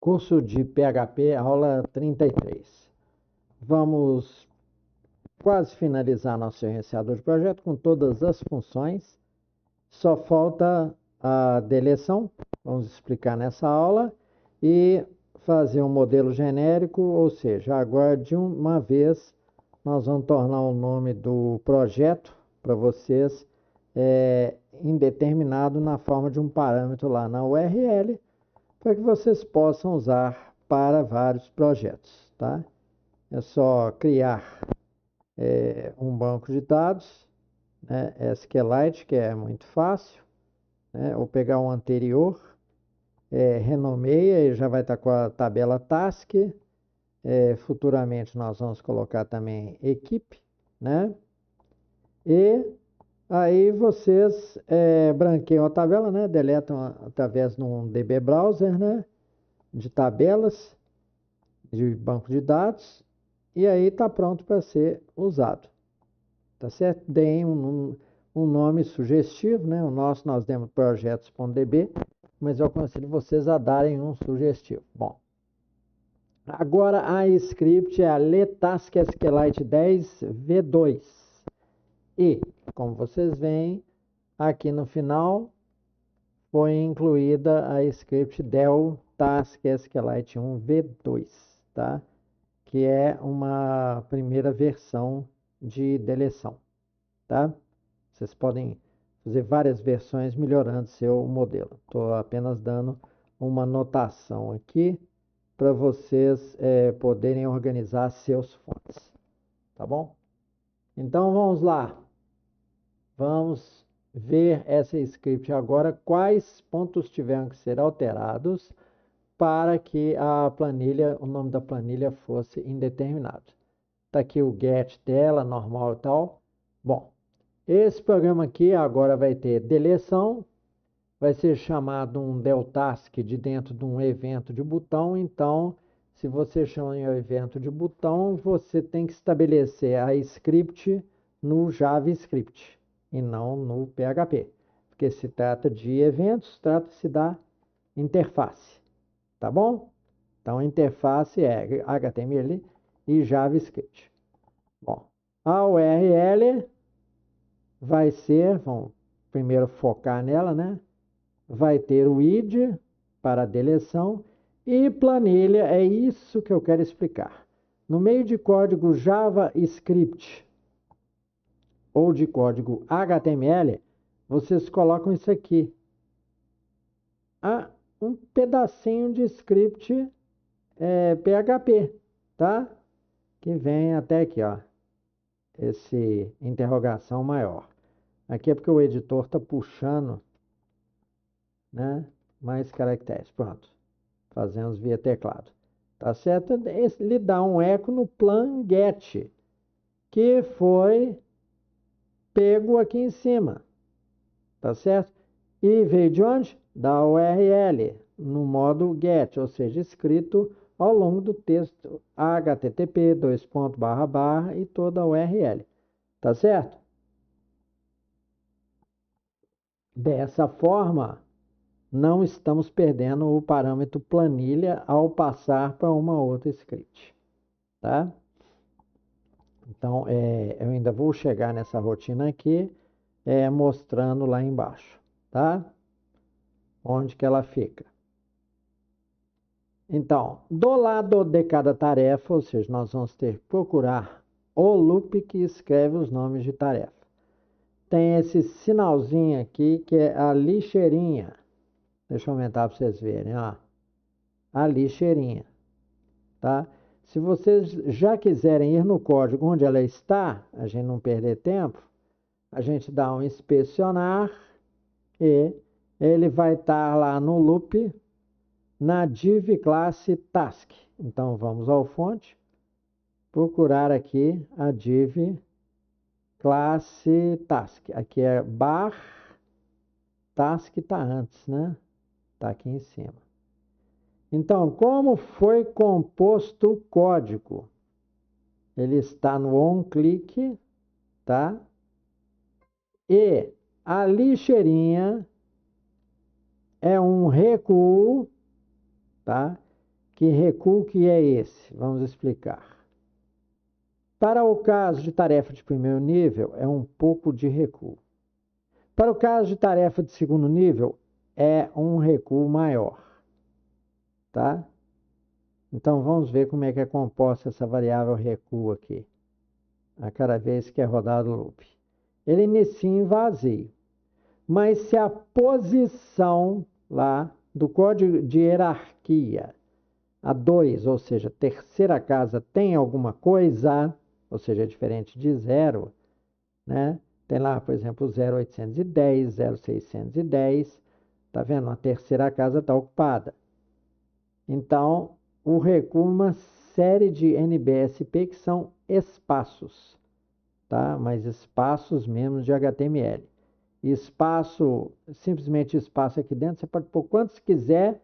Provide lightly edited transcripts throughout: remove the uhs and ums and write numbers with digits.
Curso de PHP, aula 33. Vamos quase finalizar nosso gerenciador de projeto com todas as funções. Só falta a deleção, vamos explicar nessa aula, e fazer um modelo genérico, ou seja, agora de uma vez nós vamos tornar o nome do projeto para vocês indeterminado na forma de um parâmetro lá na URL, para que vocês possam usar para vários projetos, tá? É só criar um banco de dados, né, SQLite, que é muito fácil, né, ou pegar um anterior, renomeia e já vai estar com a tabela task. Futuramente nós vamos colocar também equipe, né? E aí vocês branqueiam a tabela, né? Deletam através de um DB Browser, né? De tabelas, de banco de dados, e aí está pronto para ser usado. Tá certo? Deem um nome sugestivo, né? O nosso nós demos projetos.db, mas eu aconselho vocês a darem um sugestivo. Bom, agora a script é a Letask SQLite 10 V2. E, como vocês veem, aqui no final foi incluída a script del task SQLite 1 V2, tá? Que é uma primeira versão de deleção, tá? Vocês podem fazer várias versões melhorando seu modelo. Estou apenas dando uma notação aqui para vocês poderem organizar seus fontes, tá bom? Então vamos lá. Vamos ver essa script agora, quais pontos tiveram que ser alterados para que a planilha, o nome da planilha fosse indeterminado. Está aqui o get dela, normal e tal. Bom, esse programa aqui agora vai ter deleção, vai ser chamado um del task de dentro de um evento de botão. Então, se você chama em evento de botão, você tem que estabelecer a script no JavaScript e não no PHP, porque se trata de eventos, trata-se da interface, tá bom? Então, a interface é HTML e JavaScript. Bom, a URL vai ser, vamos primeiro focar nela, né? Vai ter o id para a deleção e planilha, é isso que eu quero explicar. No meio de código JavaScript ou de código HTML, vocês colocam isso aqui. Um pedacinho de script PHP, tá? Que vem até aqui, ó. Esse interrogação maior. Aqui é porque o editor está puxando, né, mais caracteres. Pronto. Fazemos via teclado. Tá certo? Ele dá um eco no plan get, que foi pego aqui em cima. Tá certo? E veio de onde? Da URL, no modo get, ou seja, escrito ao longo do texto http e toda a URL. Tá certo? Dessa forma, não estamos perdendo o parâmetro planilha ao passar para uma outra script, tá? Então, eu ainda vou chegar nessa rotina aqui, mostrando lá embaixo, tá? Onde que ela fica. Então, do lado de cada tarefa, ou seja, nós vamos ter que procurar o loop que escreve os nomes de tarefa. Tem esse sinalzinho aqui que é a lixeirinha. Deixa eu aumentar para vocês verem, ó. A lixeirinha, tá? Se vocês já quiserem ir no código onde ela está, a gente não perder tempo, a gente dá um inspecionar e ele vai estar lá no loop na div classe task. Então vamos ao fonte, procurar aqui a div classe task. Aqui é bar task, está antes, né? Está aqui em cima. Então, como foi composto o código? Ele está no onClick, tá? E a lixeirinha é um recuo, tá? Que recuo que é esse? Vamos explicar. Para o caso de tarefa de primeiro nível, é um pouco de recuo. Para o caso de tarefa de segundo nível, é um recuo maior, tá? Então, vamos ver como é que é composta essa variável recuo aqui, a cada vez que é rodado o loop. Ele inicia em vazio, mas se a posição lá do código de hierarquia, a 2, ou seja, terceira casa, tem alguma coisa, ou seja, é diferente de 0, né? Tem lá, por exemplo, 0810, 0610, tá vendo? A terceira casa está ocupada. Então, o recuo é uma série de NBSP que são espaços, tá? Mas espaços mesmo de HTML. Espaço, simplesmente espaço aqui dentro, você pode pôr quantos quiser,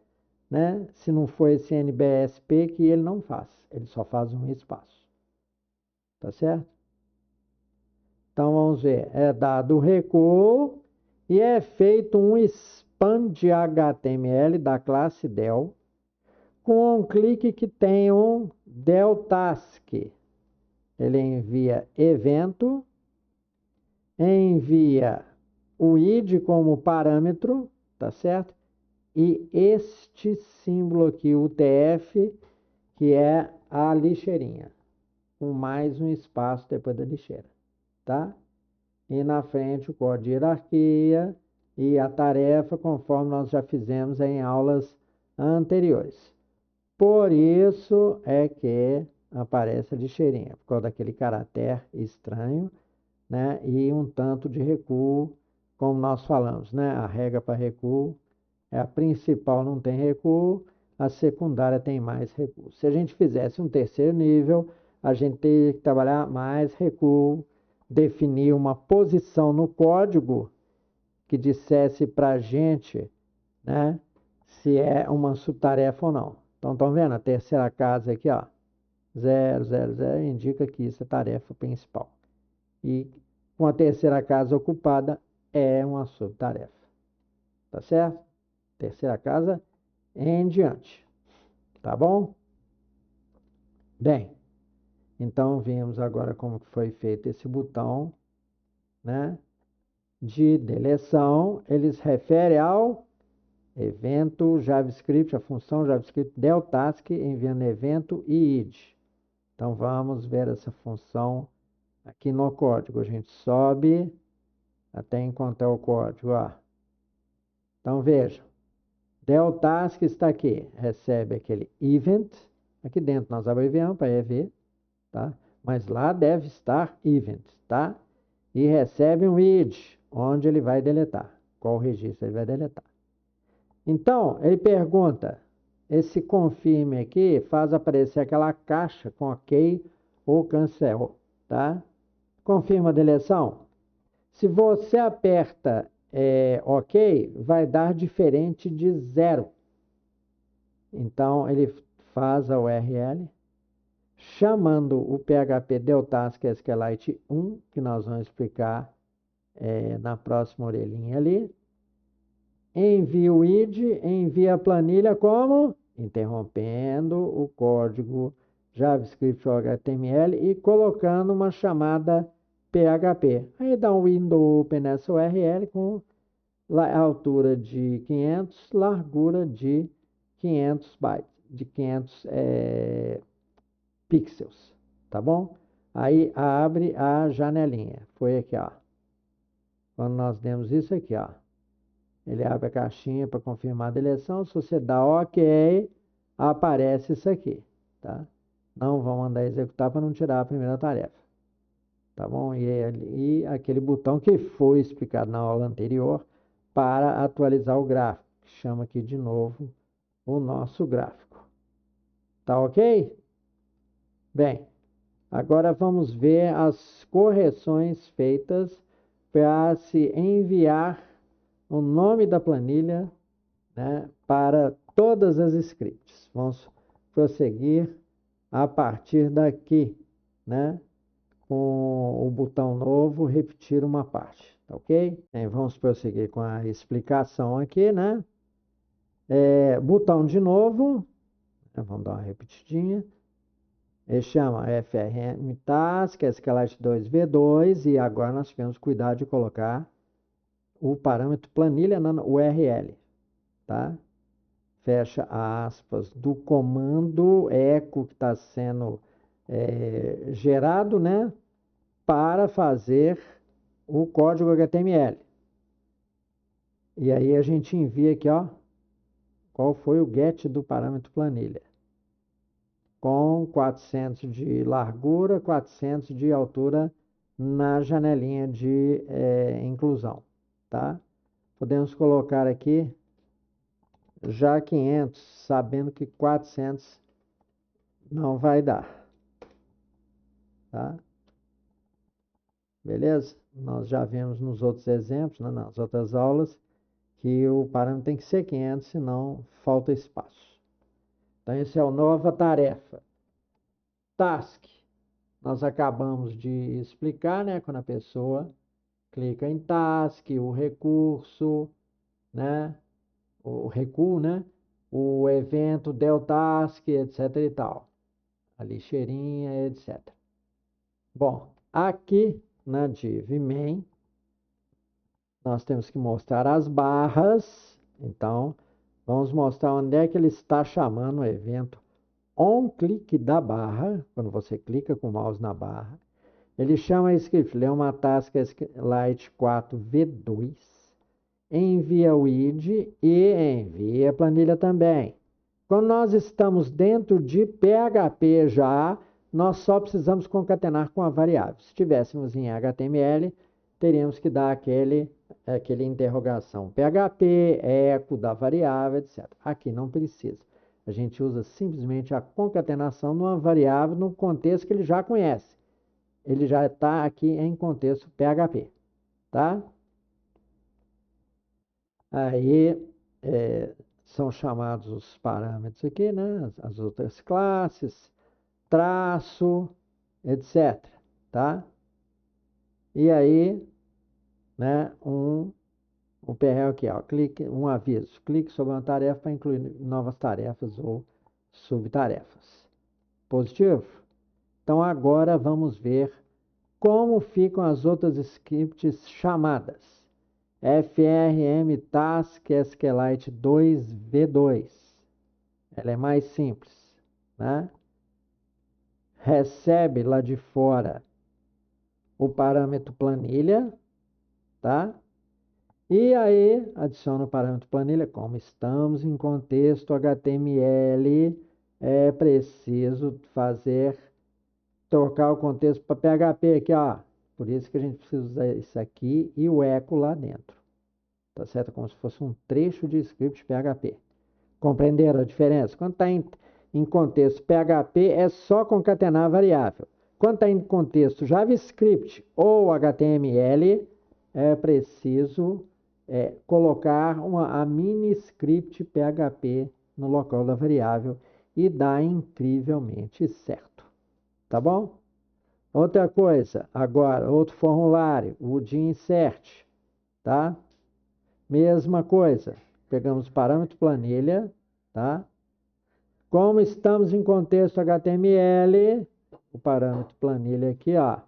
né? Se não for esse NBSP que ele não faz, ele só faz um espaço. Tá certo? Então vamos ver, é dado o recuo e é feito um span de HTML da classe del com um clique que tem um del task. Ele envia evento, envia o id como parâmetro, tá certo? E este símbolo aqui, o TF, que é a lixeirinha, com mais um espaço depois da lixeira, tá? E na frente o código de hierarquia e a tarefa, conforme nós já fizemos em aulas anteriores. Por isso é que aparece a lixeirinha, por causa daquele caractere estranho, né? E um tanto de recuo, como nós falamos, né? A regra para recuo é a principal, não tem recuo, a secundária tem mais recuo. Se a gente fizesse um terceiro nível, a gente teria que trabalhar mais recuo, definir uma posição no código que dissesse para a gente, né, se é uma subtarefa ou não. Então, estão vendo? A terceira casa aqui, ó, 000, indica que isso é tarefa principal. E com a terceira casa ocupada, é uma subtarefa. Tá certo? Terceira casa em diante. Tá bom? Bem, então vimos agora como foi feito esse botão, né, de deleção. Ele se refere ao evento JavaScript, a função JavaScript deltask enviando evento e id. Então vamos ver essa função aqui no código. A gente sobe até encontrar o código. Ó. Então veja, deltask está aqui, recebe aquele event. Aqui dentro nós abreviamos para EV, tá? Mas lá deve estar event, tá? E recebe um id, onde ele vai deletar. Qual registro ele vai deletar. Então, ele pergunta, esse confirme aqui faz aparecer aquela caixa com OK ou cancel, tá? Confirma a deleção. Se você aperta OK, vai dar diferente de 0. Então, ele faz a URL, chamando o PHP deltask SQLite 1, que nós vamos explicar na próxima orelhinha ali. Envia o id, envia a planilha como? Interrompendo o código JavaScript ou HTML e colocando uma chamada PHP. Aí dá um window open nessa URL com altura de 500, largura de 500 bytes, de 500 pixels, tá bom? Aí abre a janelinha. Foi aqui, ó. Quando nós demos isso aqui, ó. Ele abre a caixinha para confirmar a deleção. Se você dá OK, aparece isso aqui, tá? Não vão mandar executar para não tirar a primeira tarefa, tá bom? E aquele botão que foi explicado na aula anterior para atualizar o gráfico, que chama aqui de novo o nosso gráfico. Tá ok? Bem, agora vamos ver as correções feitas para se enviar o nome da planilha, né, para todas as scripts. Vamos prosseguir a partir daqui, né, com o botão novo, repetir uma parte, tá ok? Vamos prosseguir com a explicação aqui, né? Botão de novo, Vamos dar uma repetidinha. Ele chama FRM Task, SQLite 2V2, e agora nós tivemos cuidado de colocar o parâmetro planilha na URL, tá? Fecha aspas do comando echo que está sendo gerado, né? Para fazer o código HTML. E aí a gente envia aqui, ó, qual foi o get do parâmetro planilha. Com 400 de largura, 400 de altura na janelinha de inclusão, tá? Podemos colocar aqui já 500, sabendo que 400 não vai dar, tá? Beleza? Nós já vimos nos outros exemplos, né, nas outras aulas, que o parâmetro tem que ser 500, senão falta espaço. Então, esse é o nova tarefa. Task. Nós acabamos de explicar, né? Quando a pessoa clica em task, o recurso, né? O recuo, né? O evento del task, etc e tal. A lixeirinha, etc. Bom, aqui na div main, nós temos que mostrar as barras. Então, vamos mostrar onde é que ele está chamando o evento onClick da barra, quando você clica com o mouse na barra. Ele chama script, lê uma task SQLite 4v2, envia o id e envia a planilha também. Quando nós estamos dentro de PHP já, nós só precisamos concatenar com a variável. Se estivéssemos em HTML, teríamos que dar aquele interrogação PHP, eco da variável, etc. Aqui não precisa. A gente usa simplesmente a concatenação de uma variável no contexto que ele já conhece. Ele já está aqui em contexto PHP, tá? Aí são chamados os parâmetros aqui, né? As outras classes, traço, etc, tá? E aí, né, o PRL aqui, ó, um aviso, clique sobre uma tarefa para incluir novas tarefas ou subtarefas. Positivo? Então, agora vamos ver como ficam as outras scripts chamadas. FRM Task SQLite 2v2. Ela é mais simples, né? Recebe lá de fora o parâmetro planilha, tá? E aí, adiciona o parâmetro planilha. Como estamos em contexto HTML, é preciso trocar o contexto para PHP aqui, ó. Por isso que a gente precisa usar isso aqui e o eco lá dentro. Tá certo? Como se fosse um trecho de script PHP. Compreenderam a diferença? Quando está em contexto PHP, é só concatenar a variável. Quando está em contexto JavaScript ou HTML, é preciso colocar a mini script PHP no local da variável e dá incrivelmente certo. Tá bom? Outra coisa, agora, outro formulário, o de insert, tá? Mesma coisa, pegamos o parâmetro planilha, tá? Como estamos em contexto HTML, o parâmetro planilha aqui, ó,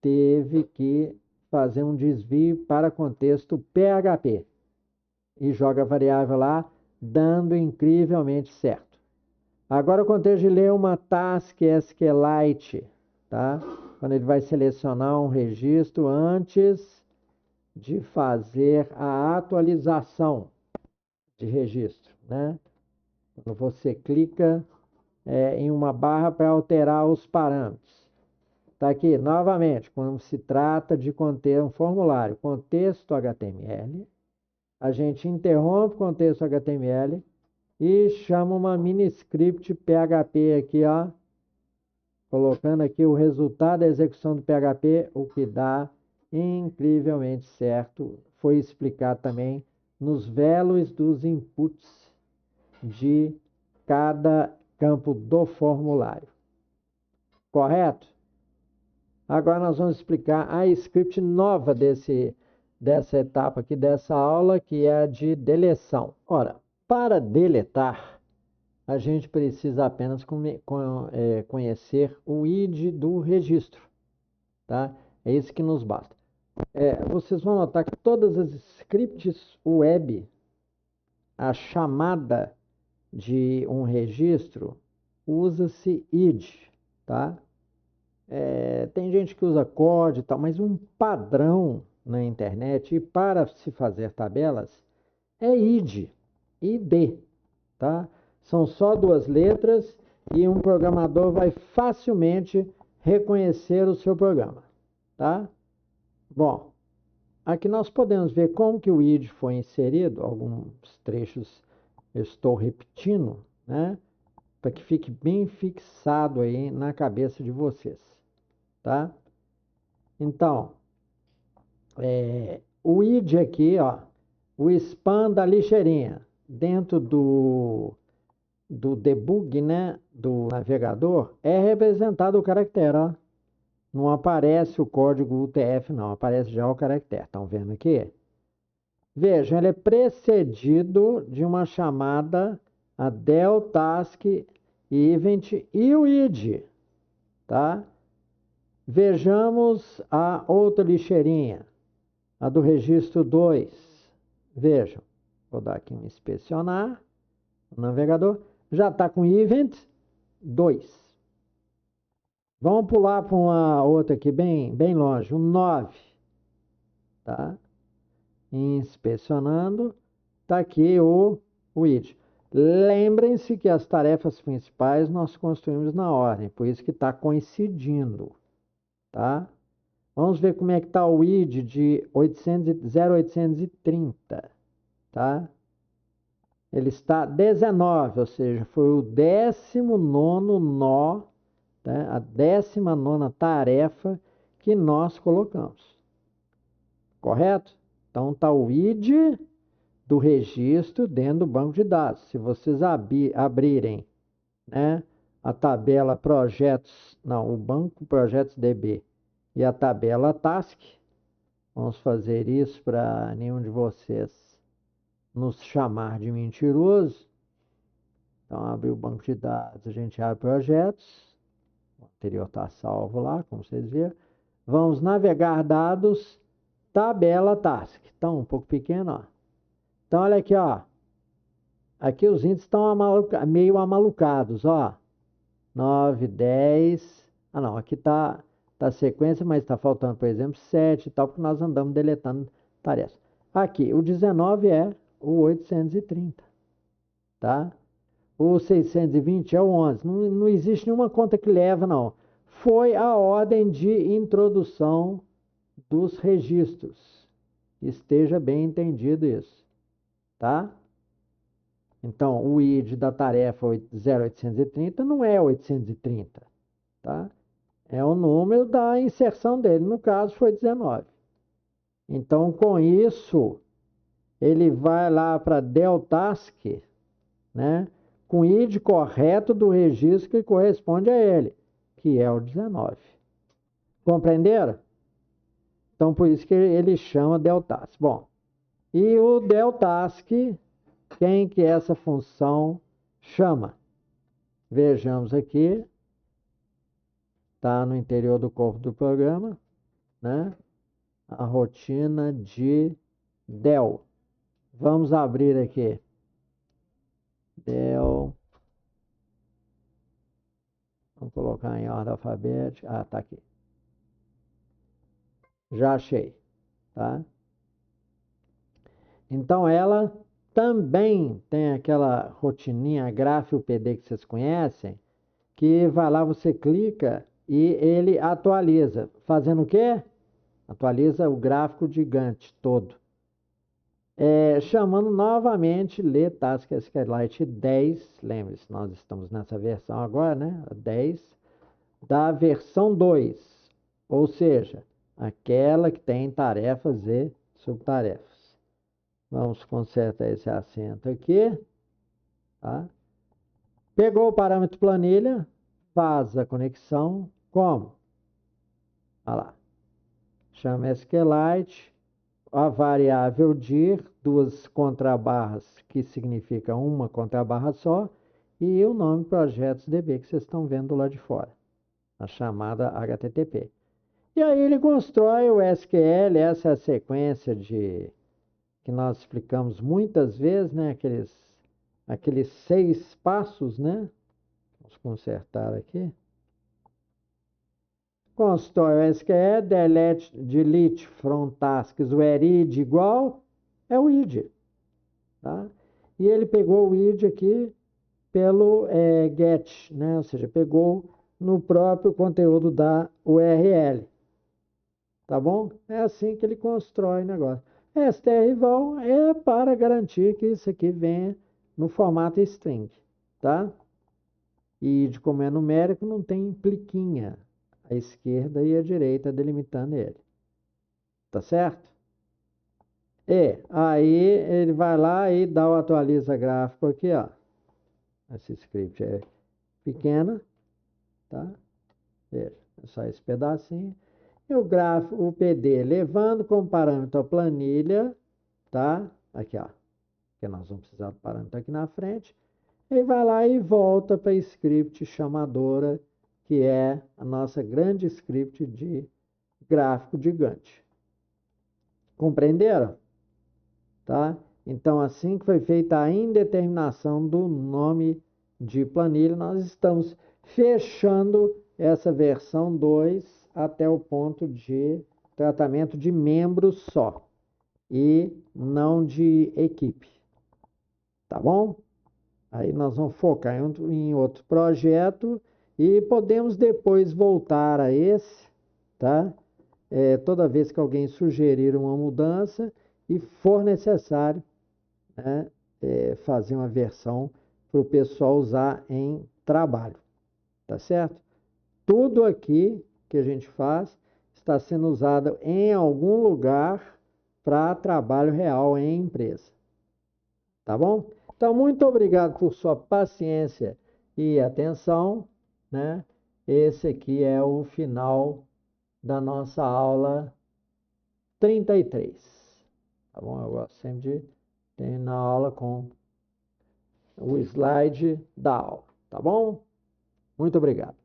teve que fazer um desvio para contexto PHP e joga a variável lá, dando incrivelmente certo. Agora o contexto de ler uma task SQLite, tá? Quando ele vai selecionar um registro antes de fazer a atualização de registro, né? Quando você clica em uma barra para alterar os parâmetros. Tá aqui, novamente, quando se trata de conter um formulário, contexto HTML, a gente interrompe o contexto HTML e chama uma mini script PHP aqui, ó, colocando aqui o resultado da execução do PHP, o que dá incrivelmente certo. Foi explicado também nos values dos inputs de cada campo do formulário. Correto? Agora nós vamos explicar a script nova dessa etapa aqui, dessa aula, que é a de deleção. Ora, para deletar, a gente precisa apenas conhecer o ID do registro, tá? É isso que nos basta. Vocês vão notar que todas as scripts web, a chamada de um registro, usa-se id, tá? Tem gente que usa COD e tal, mas um padrão na internet, e para se fazer tabelas, é id, tá? São só duas letras e um programador vai facilmente reconhecer o seu programa, tá? Bom, aqui nós podemos ver como que o id foi inserido, alguns trechos eu estou repetindo, né? Para que fique bem fixado aí na cabeça de vocês, tá? Então, o id aqui, ó, o span da lixeirinha, dentro do debug, né, do navegador, é representado o caractere, ó. Não aparece o código UTF, não, aparece já o caractere. Estão vendo aqui? Vejam, ele é precedido de uma chamada a del task event e o id, tá? Vejamos a outra lixeirinha, a do registro 2. Vejam, vou dar aqui um inspecionar, o navegador já está com event 2. Vamos pular para uma outra aqui bem longe, um 9, tá? Inspecionando, está aqui o id. Lembrem-se que as tarefas principais nós construímos na ordem, por isso que está coincidindo, tá? Vamos ver como é que está o id de 0830, tá? Ele está 19, ou seja, foi o 19º nó, tá? A 19ª tarefa que nós colocamos. Correto? Então está o id do registro dentro do banco de dados. Se vocês abrirem, né, a tabela projetos, não, o banco projetos DB e a tabela task, vamos fazer isso para nenhum de vocês nos chamar de mentiroso. Então, abrir o banco de dados, a gente abre projetos, o anterior está salvo lá, como vocês viram. Vamos navegar dados, tabela task. Então, um pouco pequeno, ó. Então, olha aqui, ó. Aqui os índices estão meio amalucados, ó. 9, 10. Ah, não, aqui tá sequência, mas está faltando, por exemplo, 7 e tal, porque nós andamos deletando tarefas. Aqui, o 19 é o 830, tá? O 620 é o 11. Não existe nenhuma conta que leva, não. Foi a ordem de introdução dos registros. Esteja bem entendido isso, tá? Então, o id da tarefa 0830 não é 830, tá? É o número da inserção dele. No caso, foi 19. Então, com isso, ele vai lá para del task, né? Com o id correto do registro que corresponde a ele, que é o 19. Compreenderam? Então, por isso que ele chama del task. Bom, e o del task, quem que essa função chama? Vejamos aqui. Está no interior do corpo do programa, né? A rotina de del. Vamos abrir aqui. Del. Vamos colocar em ordem alfabética. Ah, tá aqui. Já achei, tá? Então ela também tem aquela rotininha gráfico PD que vocês conhecem, que vai lá, você clica e ele atualiza. Fazendo o quê? Atualiza o gráfico gigante todo. Chamando novamente Task SQLite 10, lembre-se, nós estamos nessa versão agora, né? 10, da versão 2, ou seja, aquela que tem tarefas e subtarefas. Vamos consertar esse acento aqui, tá? Pegou o parâmetro planilha, faz a conexão, como? Olha lá, chama SQLite, a variável dir, duas contrabarras, que significa uma contrabarra só, e o nome projetos.db que vocês estão vendo lá de fora, a chamada HTTP. E aí ele constrói o SQL, essa é a sequência que nós explicamos muitas vezes, né? Aqueles 6 passos, né? Vamos consertar aqui. Constrói o SQL, delete from tasks, where id igual é o id, tá? E ele pegou o id aqui pelo get, né? Ou seja, pegou no próprio conteúdo da URL, tá bom? É assim que ele constrói o negócio. strval é para garantir que isso aqui venha no formato string, tá? E de como é numérico, não tem pliquinha à esquerda e à direita delimitando ele. Tá certo? E aí ele vai lá e dá o atualiza gráfico aqui, ó. Esse script é pequeno, tá? Veja, é só esse pedacinho. E o gráfico, o PD, levando como parâmetro a planilha, tá? Aqui, ó. Porque nós vamos precisar do parâmetro aqui na frente. Ele vai lá e volta para a script chamadora, que é a nossa grande script de gráfico de Gantt. Compreenderam? Tá? Então, assim que foi feita a indeterminação do nome de planilha, nós estamos fechando essa versão 2 até o ponto de tratamento de membros só e não de equipe. Tá bom? Aí nós vamos focar em outro projeto e podemos depois voltar a esse, tá? Toda vez que alguém sugerir uma mudança e for necessário, né, fazer uma versão para o pessoal usar em trabalho, tá certo? Tudo aqui que a gente faz está sendo usado em algum lugar para trabalho real em empresa, tá bom? Então, muito obrigado por sua paciência e atenção, né? Esse aqui é o final da nossa aula 33, tá bom? Eu gosto sempre de terminar a aula com o slide da aula, tá bom? Muito obrigado.